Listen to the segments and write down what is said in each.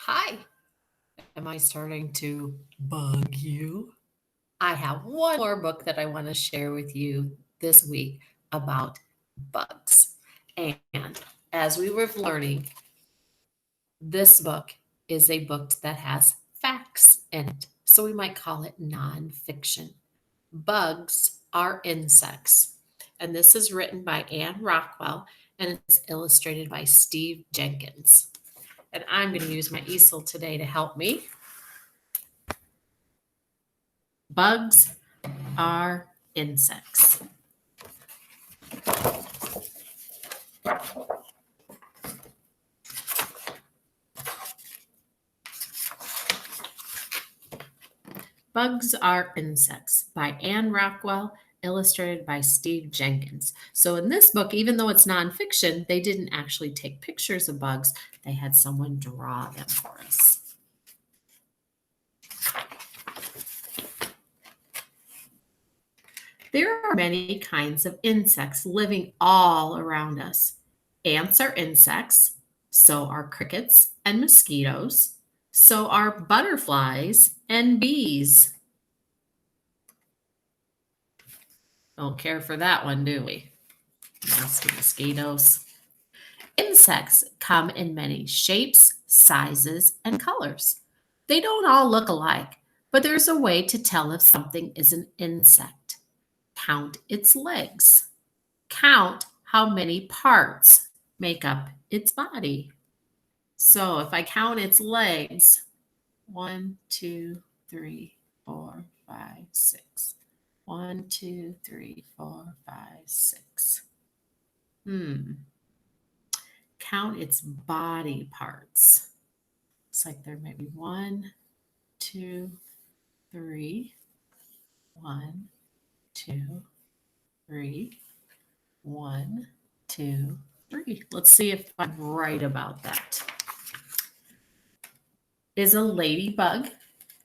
Hi, am I starting to bug you? I have one more book that I want to share with you this week about bugs. And as we were learning, this book is a book that has facts in it. So we might call it nonfiction. Bugs are insects. And this is written by Anne Rockwell and it's illustrated by Steve Jenkins. And I'm going to use my easel today to help me. Bugs are insects. Bugs Are Insects by Anne Rockwell, illustrated by Steve Jenkins. So, in this book, even though it's nonfiction, they didn't actually take pictures of bugs, they had someone draw them for us. There are many kinds of insects living all around us. Ants are insects, so are crickets and mosquitoes, so are butterflies and bees. Don't care for that one, do we? Nasty mosquitoes. Insects come in many shapes, sizes, and colors. They don't all look alike, but there's a way to tell if something is an insect. Count its legs. Count how many parts make up its body. So if I count its legs, 1, 2, 3, 4, 5, 6. 1, 2, 3, 4, 5, 6. Count its body parts. Looks like there might be 1, 2, 3. 1, 2, 3. 1, 2, 3. Let's see if I'm right about that. Is a ladybug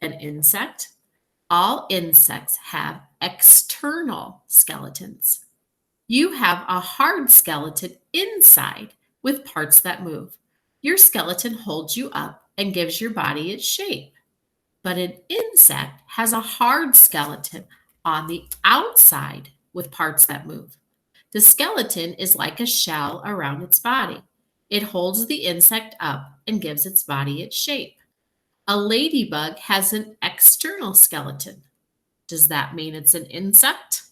an insect? All insects have external skeletons. You have a hard skeleton inside with parts that move. Your skeleton holds you up and gives your body its shape. But an insect has a hard skeleton on the outside with parts that move. The skeleton is like a shell around its body. It holds the insect up and gives its body its shape. A ladybug has an external skeleton. Does that mean it's an insect?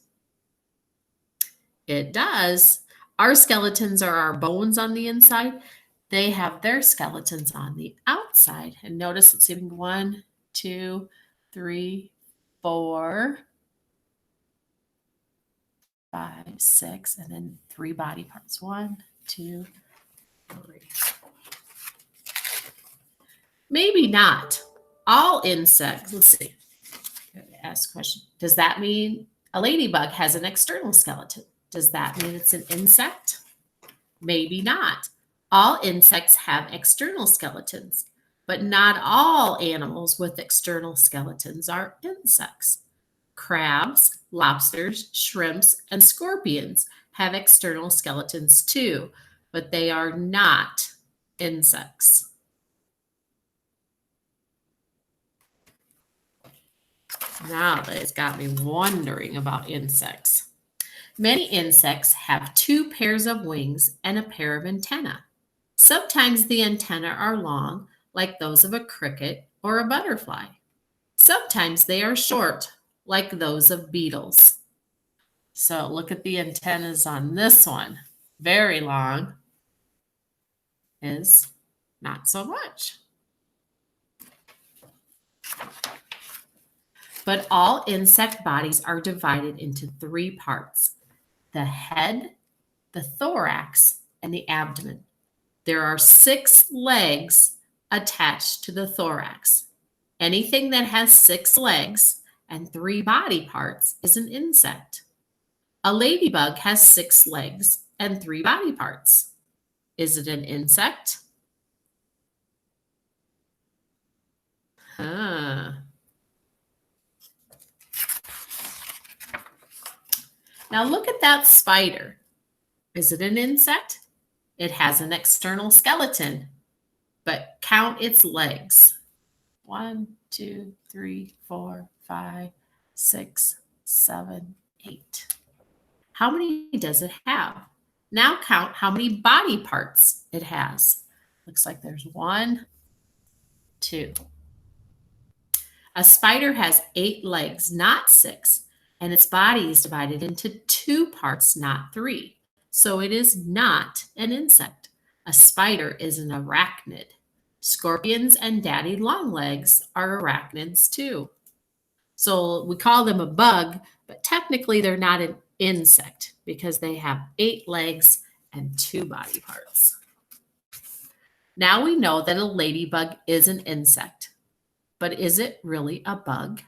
It does. Our skeletons are our bones on the inside. They have their skeletons on the outside. And notice it's even 1, 2, 3, 4, 5, 6, and then 3 body parts. 1, 2, 3. Maybe not. All insects, let's see. Ask a question. Does that mean a ladybug has an external skeleton? Does that mean it's an insect? Maybe not. All insects have external skeletons, but not all animals with external skeletons are insects. Crabs, lobsters, shrimps, and scorpions have external skeletons too, but they are not insects. Now it's got me wondering about insects. Many insects have 2 pairs of wings and a pair of antennae. Sometimes the antennae are long, like those of a cricket or a butterfly. Sometimes they are short, like those of beetles. So look at the antennas on this one. Very long is not so much. But all insect bodies are divided into 3 parts: the head, the thorax, and the abdomen. There are 6 legs attached to the thorax. Anything that has 6 legs and 3 body parts is an insect. A ladybug has 6 legs and 3 body parts. Is it an insect? Huh. Now look at that spider. Is it an insect? It has an external skeleton. but count its legs. 1, 2, 3, 4, 5, 6, 7, 8. How many does it have? Now count how many body parts it has. Looks like there's 1, 2. A spider has 8 legs, not 6, and its body is divided into 2 parts, not 3. So it is not an insect. A spider is an arachnid. Scorpions and daddy longlegs are arachnids too. So we call them a bug, but technically they're not an insect because they have 8 legs and 2 body parts. Now we know that a ladybug is an insect, but is it really a bug?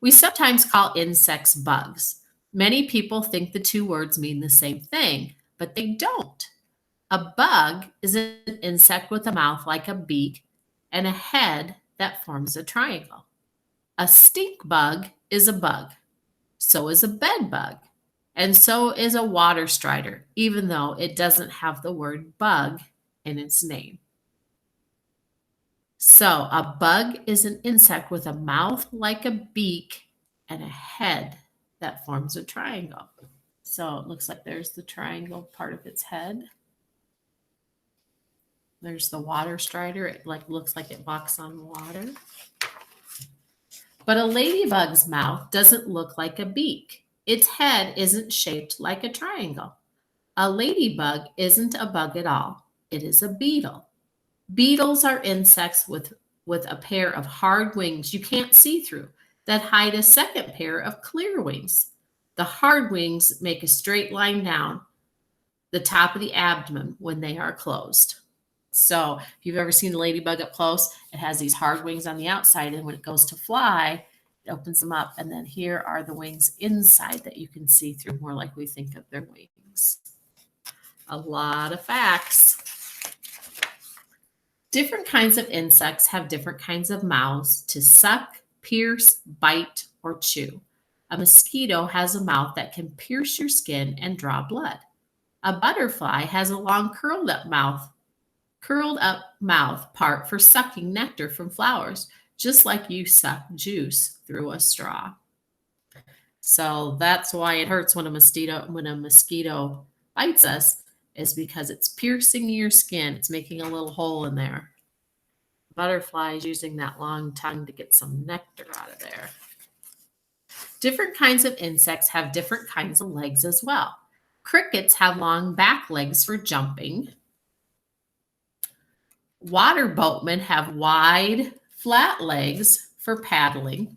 We sometimes call insects bugs. Many people think the two words mean the same thing, but they don't. A bug is an insect with a mouth like a beak and a head that forms a triangle. A stink bug is a bug. So is a bed bug. And so is a water strider, even though it doesn't have the word bug in its name. So a bug is an insect with a mouth like a beak and a head that forms a triangle. So it looks like there's the triangle part of its head. There's the water strider. It looks like it walks on water. But a ladybug's mouth doesn't look like a beak. Its head isn't shaped like a triangle. A ladybug isn't a bug at all. It is a beetle. Beetles are insects with a pair of hard wings you can't see through that hide a second pair of clear wings. The hard wings make a straight line down the top of the abdomen when they are closed. So if you've ever seen a ladybug up close, it has these hard wings on the outside, and when it goes to fly, it opens them up, and then here are the wings inside that you can see through, more like we think of their wings. A lot of facts. Different kinds of insects have different kinds of mouths to suck, pierce, bite, or chew. A mosquito has a mouth that can pierce your skin and draw blood. A butterfly has a long curled up mouth part for sucking nectar from flowers, just like you suck juice through a straw. So that's why it hurts when a mosquito bites us, is because it's piercing your skin. It's making a little hole in there. Butterfly is using that long tongue to get some nectar out of there. Different kinds of insects have different kinds of legs as well. Crickets have long back legs for jumping. Water boatmen have wide, flat legs for paddling.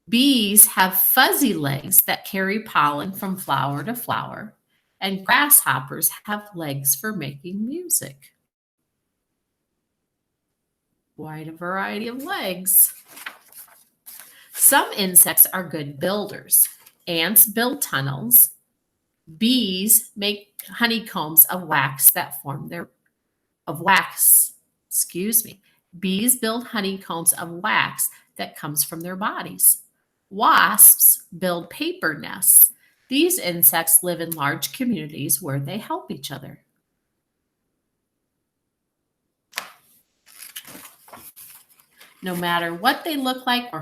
Bees have fuzzy legs that carry pollen from flower to flower. And grasshoppers have legs for making music. Quite a variety of legs. Some insects are good builders. Ants build tunnels. Bees make honeycombs of wax that form their Bees build honeycombs of wax that comes from their bodies. Wasps build paper nests. These insects live in large communities where they help each other. No matter what they look like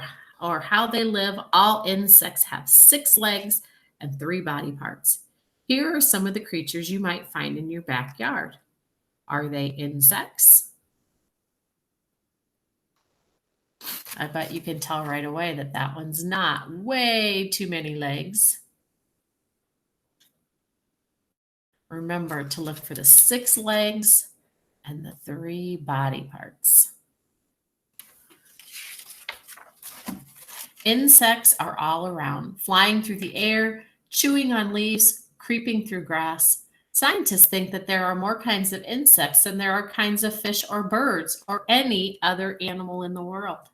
or how they live, all insects have 6 legs and 3 body parts. Here are some of the creatures you might find in your backyard. Are they insects? I bet you can tell right away that that one's not. Way too many legs. Remember to look for the 6 legs and the 3 body parts. Insects are all around, flying through the air, chewing on leaves, creeping through grass. Scientists think that there are more kinds of insects than there are kinds of fish or birds or any other animal in the world.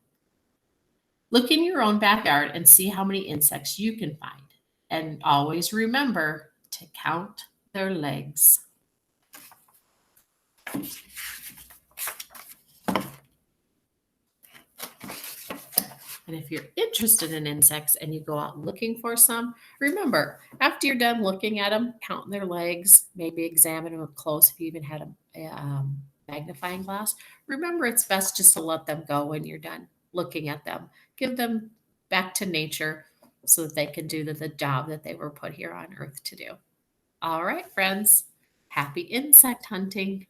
Look in your own backyard and see how many insects you can find. And always remember to count their legs. And if you're interested in insects and you go out looking for some, remember, after you're done looking at them, count their legs, maybe examine them up close if you even had magnifying glass, remember it's best just to let them go when you're done looking at them. Give them back to nature so that they can do the job that they were put here on earth to do. All right, friends, happy insect hunting.